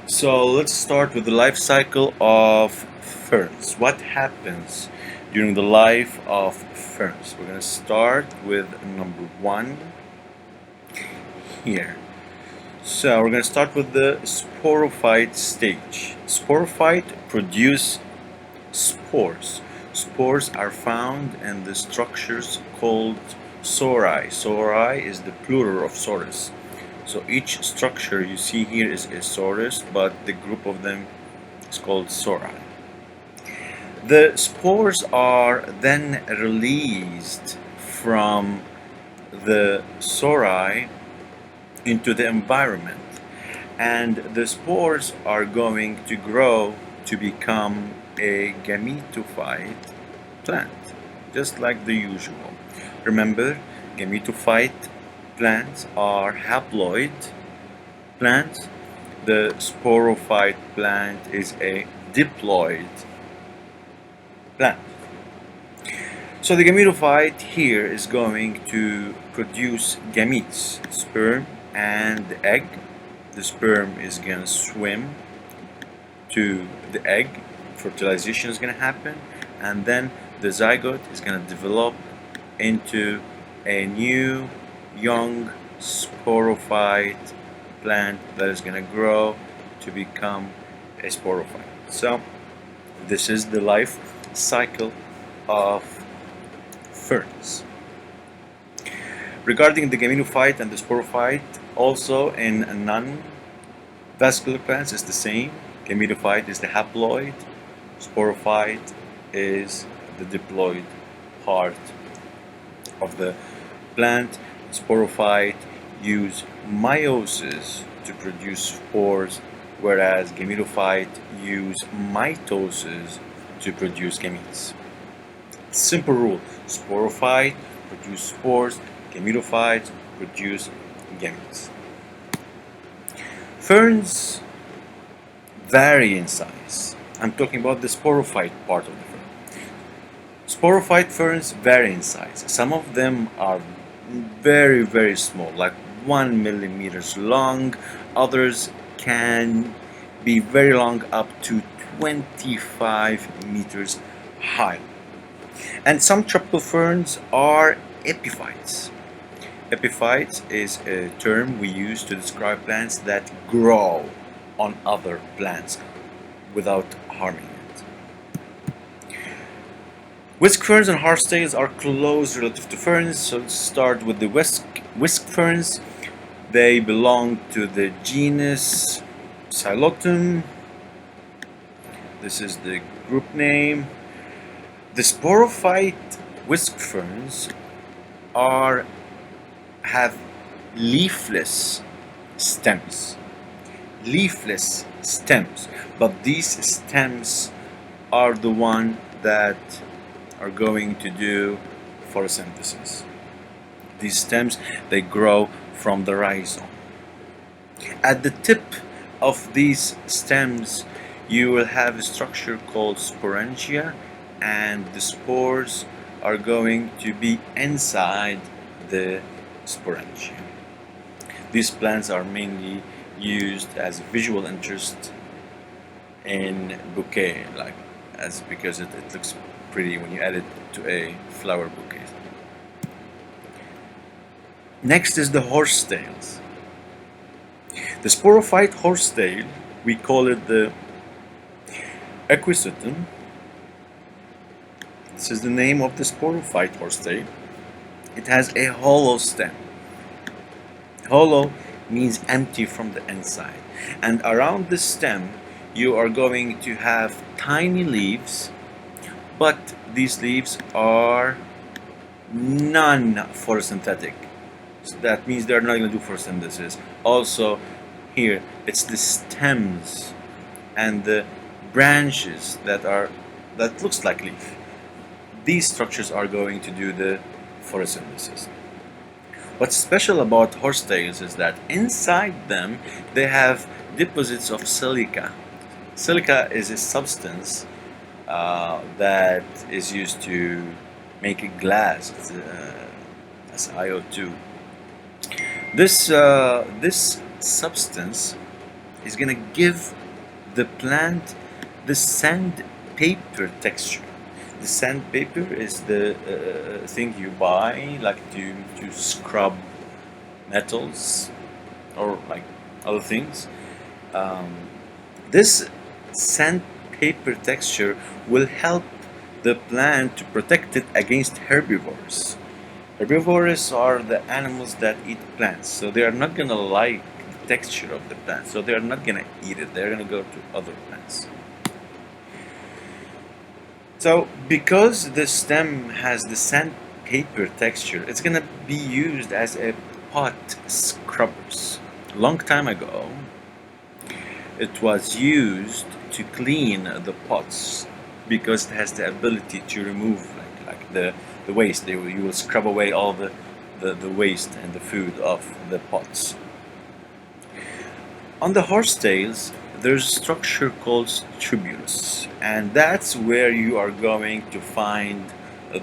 So let's start with the life cycle of ferns. What happens during the life of ferns? We're going to start with number one here. So we're going to start with the sporophyte stage. Sporophyte produce spores. Spores are found in the structures called sori. Sori is the plural of sorus. So each structure you see here is a sorus, but the group of them is called sori. The spores are then released from the sori into the environment, and the spores are going to grow to become a gametophyte plant, just like the usual. Remember, gametophyte plants are haploid plants. The sporophyte plant is a diploid plant. So the gametophyte here is going to produce gametes, sperm and the egg. The sperm is going to swim to the egg, fertilization is going to happen, and then the zygote is going to develop into a new young sporophyte plant that is going to grow to become a sporophyte. So this is the life cycle of ferns. Regarding the gametophyte and the sporophyte, also in non-vascular plants is the same. Gametophyte is the haploid, sporophyte is the diploid part of the plant. Sporophyte use meiosis to produce spores, whereas gametophyte use mitosis to produce gametes. Simple rule: sporophyte produce spores, gametophytes produce gametes. Ferns vary in size. I'm talking about the sporophyte part of the fern. Sporophyte ferns vary in size. Some of them are very small, like 1 millimeters long. Others can be very long, up to 25 meters high. And some tropical ferns are epiphytes. Epiphytes is a term we use to describe plants that grow on other plants without harming it. Whisk ferns and horsetails are close relative to ferns, so let's start with the whisk ferns. They belong to the genus Psilotum. This is the group name. The sporophyte whisk ferns have leafless stems. Leafless stems, but these stems are the one that are going to do photosynthesis. These stems, they grow from the rhizome. At the tip of these stems, you will have a structure called sporangia, and the spores are going to be inside the sporangia. These plants are mainly used as visual interest in bouquet, because it looks pretty when you add it to a flower bouquet. Next is the horsetails. The sporophyte horsetail, we call it the equisetum. This is the name of the sporophyte horsetail. It has a hollow stem. Hollow means empty from the inside. And around the stem, you are going to have tiny leaves, but these leaves are non-photosynthetic. So that means they're not going to do photosynthesis. Also, here, it's the stems and the branches that looks like leaf. These structures are going to do the photosynthesis. What's special about horsetails is that inside them they have deposits of silica. Silica is a substance that is used to make a glass. It's SiO2. This substance is gonna give the plant the sandpaper texture. The sandpaper is the thing you buy like to scrub metals or like other things. Um, this sandpaper texture will help the plant to protect it against herbivores. Herbivores are the animals that eat plants, so they are not gonna like the texture of the plant, so they are not gonna eat it. They're gonna go to other plants. So because the stem has the sandpaper texture, it's gonna be used as a pot scrubbers. A long time ago, it was used to clean the pots because it has the ability to remove like the waste. You will scrub away all the waste and the food off the pots. On the horsetails, there's a structure called tubulus, and that's where you are going to find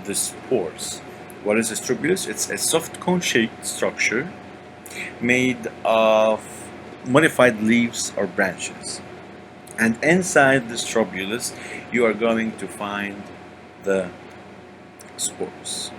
the spores. What is a tubulus? It's a soft cone-shaped structure made of modified leaves or branches. And inside this tubulus, you are going to find the spores.